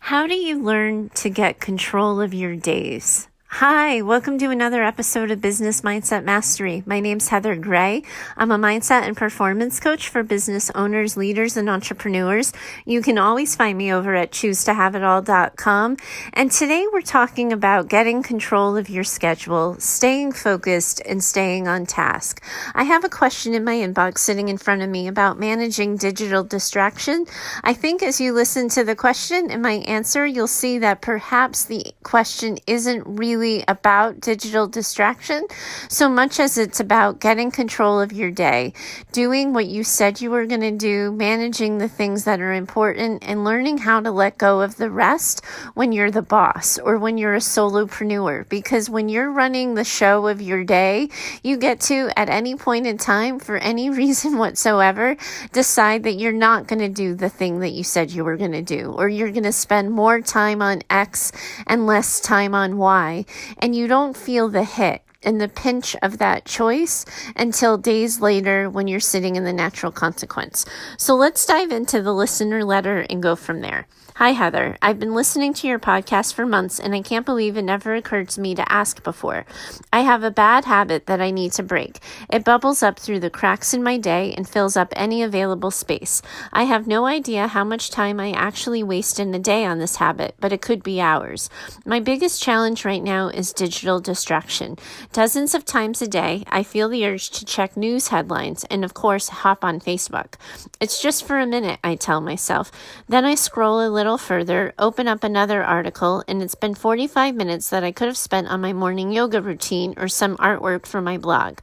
How do you learn to get control of your days? Hi, welcome to another episode of Business Mindset Mastery. My name's Heather Gray. I'm a mindset and performance coach for business owners, leaders, and entrepreneurs. You can always find me over at choosetohaveitall.com. And today we're talking about getting control of your schedule, staying focused, and staying on task. I have a question in my inbox sitting in front of me about managing digital distraction. I think as you listen to the question and my answer, you'll see that perhaps the question isn't really about digital distraction so much as it's about getting control of your day, doing what you said you were going to do, managing the things that are important, and learning how to let go of the rest when you're the boss or when you're a solopreneur. Because when you're running the show of your day, you get to, at any point in time, for any reason whatsoever, decide that you're not going to do the thing that you said you were going to do, or you're going to spend more time on X and less time on Y. And you don't feel the hit and the pinch of that choice until days later when you're sitting in the natural consequence. So let's dive into the listener letter and go from there. Hi, Heather. I've been listening to your podcast for months, and I can't believe it never occurred to me to ask before. I have a bad habit that I need to break. It bubbles up through the cracks in my day and fills up any available space. I have no idea how much time I actually waste in a day on this habit, but it could be hours. My biggest challenge right now is digital distraction. Dozens of times a day, I feel the urge to check news headlines and, of course, hop on Facebook. It's just for a minute, I tell myself. Then I scroll a little further, open up another article, and it's been 45 minutes that I could have spent on my morning yoga routine or some artwork for my blog.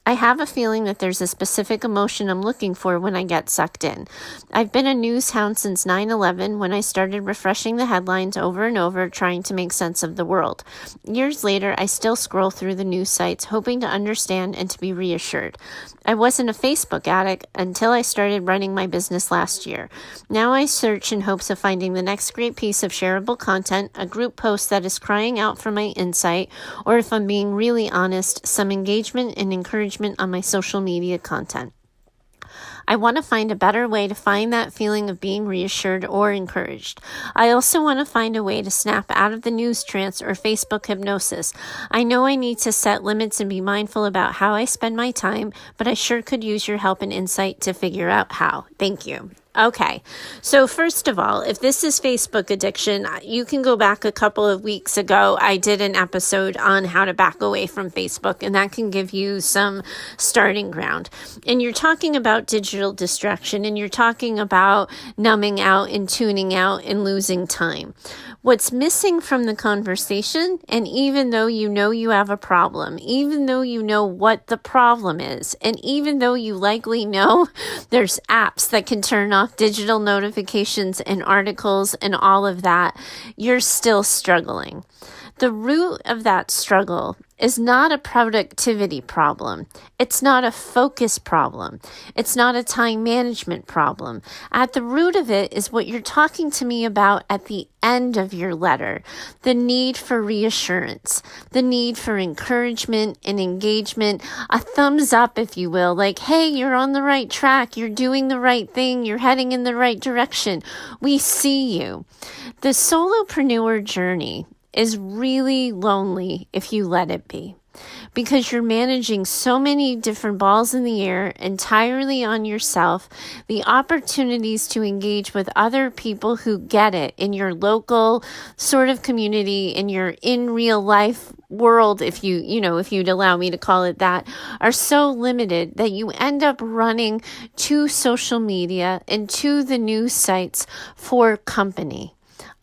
I have a feeling that there's a specific emotion I'm looking for when I get sucked in. I've been a news hound since 9/11 when I started refreshing the headlines over and over, trying to make sense of the world. Years later, I still scroll through the news sites, hoping to understand and to be reassured. I wasn't a Facebook addict until I started running my business last year. Now I search in hopes of finding the next great piece of shareable content, a group post that is crying out for my insight, or if I'm being really honest, some engagement and encouragement on my social media content. I want to find a better way to find that feeling of being reassured or encouraged. I also want to find a way to snap out of the news trance or Facebook hypnosis. I know I need to set limits and be mindful about how I spend my time, but I sure could use your help and insight to figure out how. Thank you. Okay, so first of all, if this is Facebook addiction, you can go back a couple of weeks ago. I did an episode on how to back away from Facebook, and that can give you some starting ground. And you're talking about digital distraction, and you're talking about numbing out and tuning out and losing time. What's missing from the conversation, and even though you know you have a problem, even though you know what the problem is, and even though you likely know there's apps that can turn off digital notifications and articles and all of that, you're still struggling. The root of that struggle is not a productivity problem. It's not a focus problem. It's not a time management problem. At the root of it is what you're talking to me about at the end of your letter, the need for reassurance, the need for encouragement and engagement, a thumbs up, if you will, like, hey, you're on the right track, you're doing the right thing, you're heading in the right direction. We see you. The solopreneur journey is really lonely if you let it be, because you're managing so many different balls in the air entirely on yourself. The opportunities to engage with other people who get it in your local sort of community, in your in real life world, if you'd allow me to call it that, are so limited that you end up running to social media and to the news sites for company.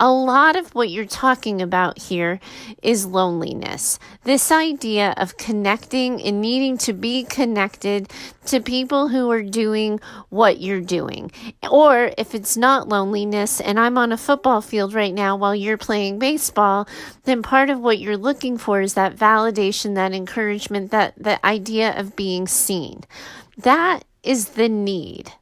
A lot of what you're talking about here is loneliness. This idea of connecting and needing to be connected to people who are doing what you're doing. Or if it's not loneliness and I'm on a football field right now while you're playing baseball, then part of what you're looking for is that validation, that encouragement, that the idea of being seen. That is the need.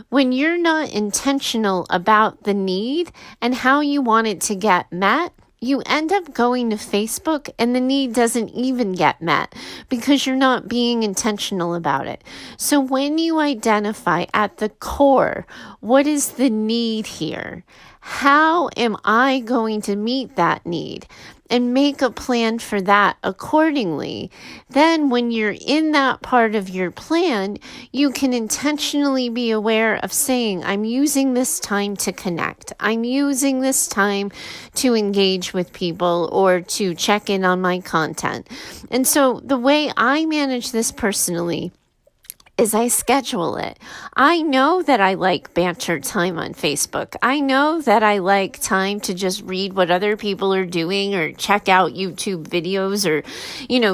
When you're not intentional about the need and how you want it to get met, you end up going to Facebook and the need doesn't even get met because you're not being intentional about it. So when you identify at the core, what is the need here? how am I going to meet that need? And make a plan for that accordingly. Then when you're in that part of your plan, you can intentionally be aware of saying, I'm using this time to connect. I'm using this time to engage with people or to check in on my content. And so the way I manage this personally is I schedule it. I know that I like banter time on Facebook. I know that I like time to just read what other people are doing or check out YouTube videos or,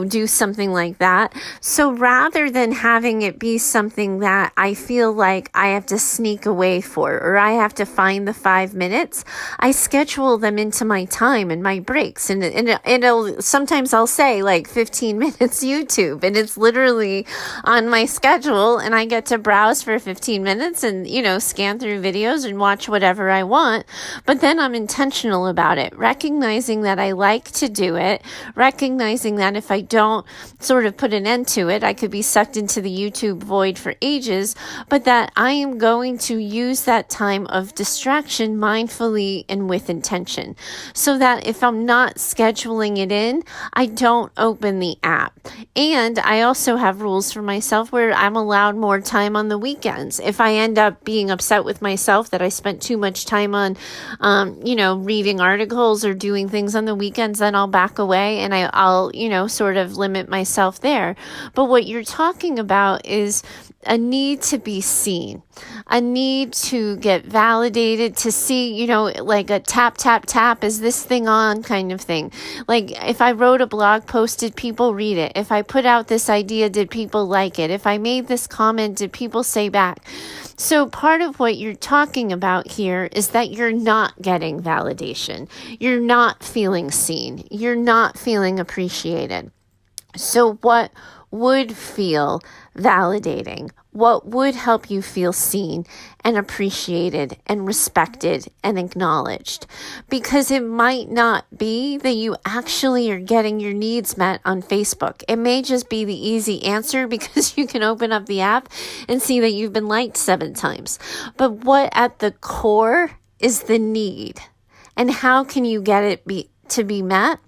do something like that. So rather than having it be something that I feel like I have to sneak away for, or I have to find the 5 minutes, I schedule them into my time and my breaks. And it'll, sometimes I'll say like 15 minutes YouTube, and it's literally on my schedule. And I get to browse for 15 minutes and, scan through videos and watch whatever I want. But then I'm intentional about it, recognizing that I like to do it, recognizing that if I don't sort of put an end to it, I could be sucked into the YouTube void for ages, but that I am going to use that time of distraction mindfully and with intention, so that if I'm not scheduling it in, I don't open the app. And I also have rules for myself where I'm allowed more time on the weekends. If I end up being upset with myself that I spent too much time on, reading articles or doing things on the weekends, then I'll back away and I'll sort of limit myself there. But what you're talking about is a need to be seen, a need to get validated, to see, like a tap, tap, tap, is this thing on kind of thing. Like if I wrote a blog post, did people read it? If I put out this idea, did people like it? If I made this comment, did people say back? So part of what you're talking about here is that you're not getting validation. You're not feeling seen. You're not feeling appreciated. So what would feel validating? What would help you feel seen and appreciated and respected and acknowledged? Because it might not be that you actually are getting your needs met on Facebook. It may just be the easy answer because you can open up the app and see that you've been liked 7 times. But what at the core is the need? And how can you get it to be met,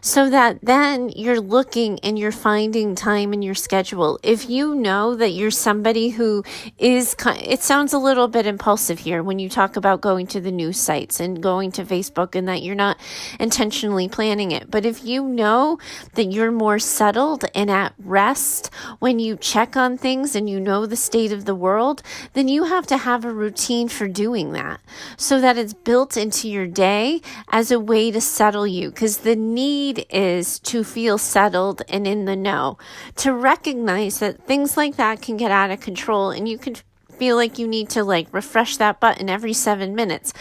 so that then you're looking and you're finding time in your schedule. If you know that you're somebody who is, it sounds a little bit impulsive here when you talk about going to the news sites and going to Facebook and that you're not intentionally planning it. But if you know that you're more settled and at rest when you check on things and you know the state of the world, then you have to have a routine for doing that so that it's built into your day as a way to settle you, because the need is to feel settled and in the know, to recognize that things like that can get out of control and you can feel like you need to refresh that button every 7 minutes.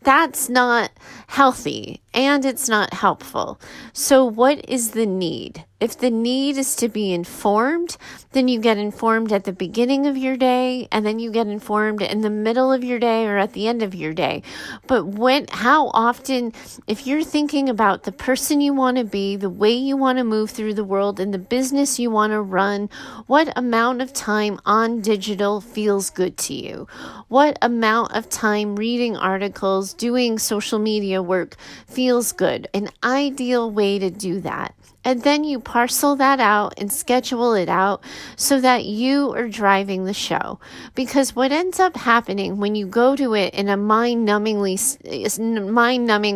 That's not healthy and it's not helpful. So what is the need? If the need is to be informed, then you get informed at the beginning of your day, and then you get informed in the middle of your day or at the end of your day. But how often, if you're thinking about the person you want to be, the way you want to move through the world, and the business you want to run, what amount of time on digital feels good to you? What amount of time reading articles, doing social media work feels good? An ideal way to do that. And then you parcel that out and schedule it out so that you are driving the show. Because what ends up happening when you go to it in a mind-numbing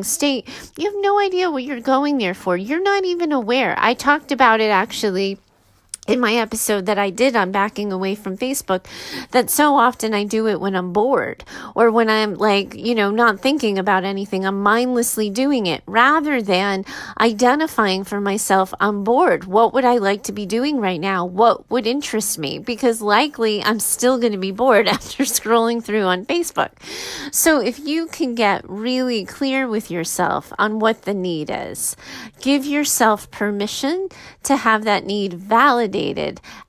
state, you have no idea what you're going there for. You're not even aware. I talked about it actually in my episode that I did on backing away from Facebook, that so often I do it when I'm bored or when I'm not thinking about anything. I'm mindlessly doing it rather than identifying for myself, I'm bored. What would I like to be doing right now? What would interest me? Because likely I'm still going to be bored after scrolling through on Facebook. So if you can get really clear with yourself on what the need is, give yourself permission to have that need validated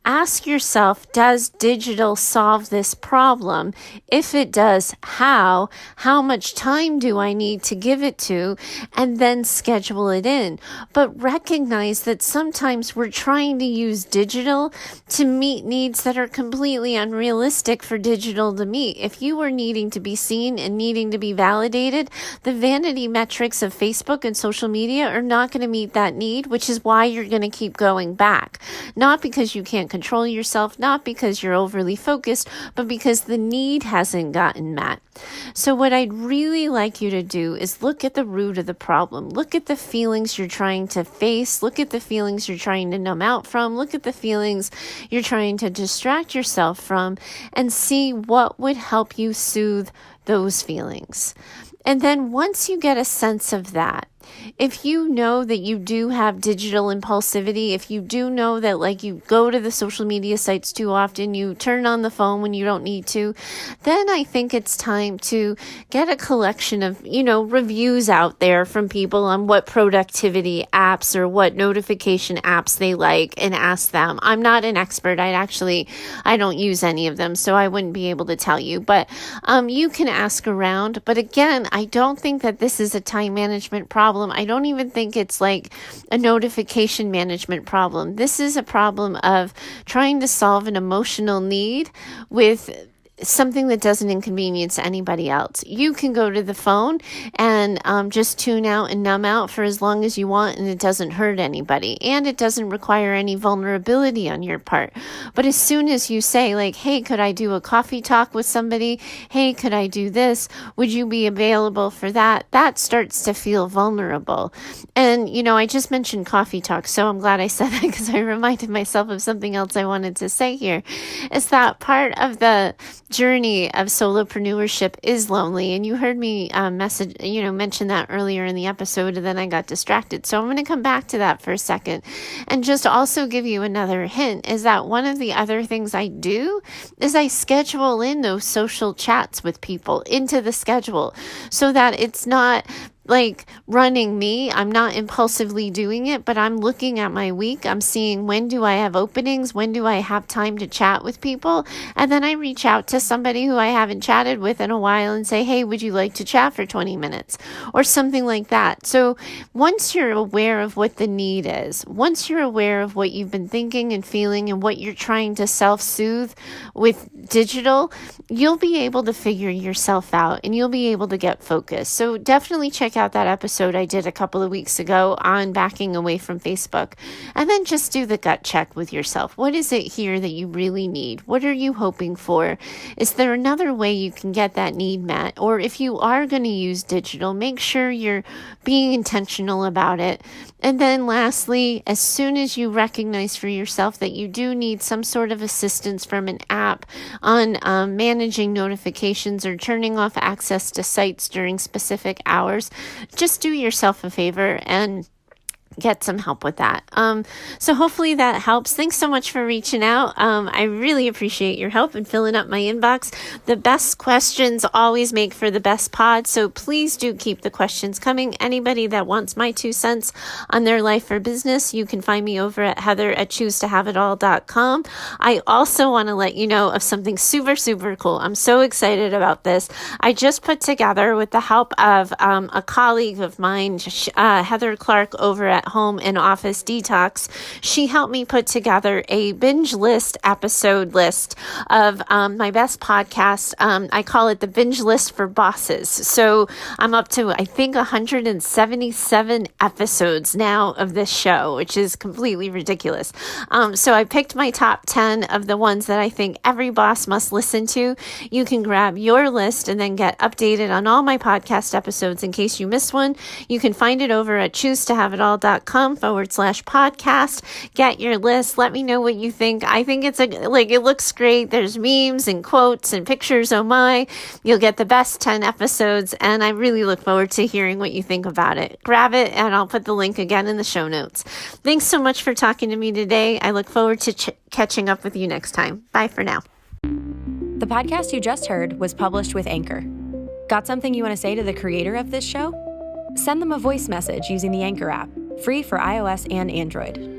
ask yourself, does digital solve this problem? If it does, how much time do I need to give it to? And then schedule it in. But recognize that sometimes we're trying to use digital to meet needs that are completely unrealistic for digital to meet. If you are needing to be seen and needing to be validated, the vanity metrics of Facebook and social media are not going to meet that need, which is why you're going to keep going back. Not because you can't control yourself, not because you're overly focused, but because the need hasn't gotten met. So what I'd really like you to do is look at the root of the problem. Look at the feelings you're trying to face. Look at the feelings you're trying to numb out from. Look at the feelings you're trying to distract yourself from, and see what would help you soothe those feelings. And then once you get a sense of that, if you know that you do have digital impulsivity, if you do know that like you go to the social media sites too often, you turn on the phone when you don't need to, then I think it's time to get a collection of, reviews out there from people on what productivity apps or what notification apps they like and ask them. I'm not an expert. I don't use any of them, so I wouldn't be able to tell you, but you can ask around. But again, I don't think that this is a time management problem. I don't even think it's like a notification management problem. This is a problem of trying to solve an emotional need with something that doesn't inconvenience anybody else. You can go to the phone and just tune out and numb out for as long as you want, and it doesn't hurt anybody, and it doesn't require any vulnerability on your part. But as soon as you say like, hey, could I do a coffee talk with somebody? Hey, could I do this? Would you be available for that? That starts to feel vulnerable. And, I just mentioned coffee talk, so I'm glad I said that because I reminded myself of something else I wanted to say here. Is that part of the journey of solopreneurship is lonely. And you heard me mention that earlier in the episode, and then I got distracted. So I'm going to come back to that for a second and just also give you another hint, is that one of the other things I do is I schedule in those social chats with people into the schedule so that it's not like running me. I'm not impulsively doing it, but I'm looking at my week. I'm seeing, when do I have openings? When do I have time to chat with people? And then I reach out to somebody who I haven't chatted with in a while and say, hey, would you like to chat for 20 minutes or something like that? So once you're aware of what the need is, once you're aware of what you've been thinking and feeling and what you're trying to self-soothe with digital, you'll be able to figure yourself out and you'll be able to get focused. So definitely check out that episode I did a couple of weeks ago on backing away from Facebook, and then just do the gut check with yourself. What is it here that you really need? What are you hoping for? Is there another way you can get that need met? Or if you are going to use digital, make sure you're being intentional about it. And then lastly, as soon as you recognize for yourself that you do need some sort of assistance from an app on managing notifications or turning off access to sites during specific hours, just do yourself a favor and get some help with that. So hopefully that helps. Thanks so much for reaching out. I really appreciate your help in filling up my inbox. The best questions always make for the best pod. So please do keep the questions coming. Anybody that wants my 2 cents on their life or business, you can find me over at heather@choosetohaveitall.com. I also want to let you know of something super, super cool. I'm so excited about this. I just put together, with the help of a colleague of mine, Heather Clark over at Home and Office Detox, she helped me put together a binge list, episode list of my best podcast. I call it the binge list for bosses. So I'm up to, I think, 177 episodes now of this show, which is completely ridiculous. So I picked my top 10 of the ones that I think every boss must listen to. You can grab your list and then get updated on all my podcast episodes in case you missed one. You can find it over at choosetohaveitall.com/podcast. Get your list. Let me know what you think. I think it looks great. There's memes and quotes and pictures. Oh my, you'll get the best 10 episodes, and I really look forward to hearing what you think about it. Grab it, and I'll put the link again in the show notes. Thanks so much for talking to me today. I look forward to catching up with you next time. Bye for now. The podcast you just heard was published with Anchor. Got something you want to say to the creator of this show? Send them a voice message using the Anchor app, free for iOS and Android.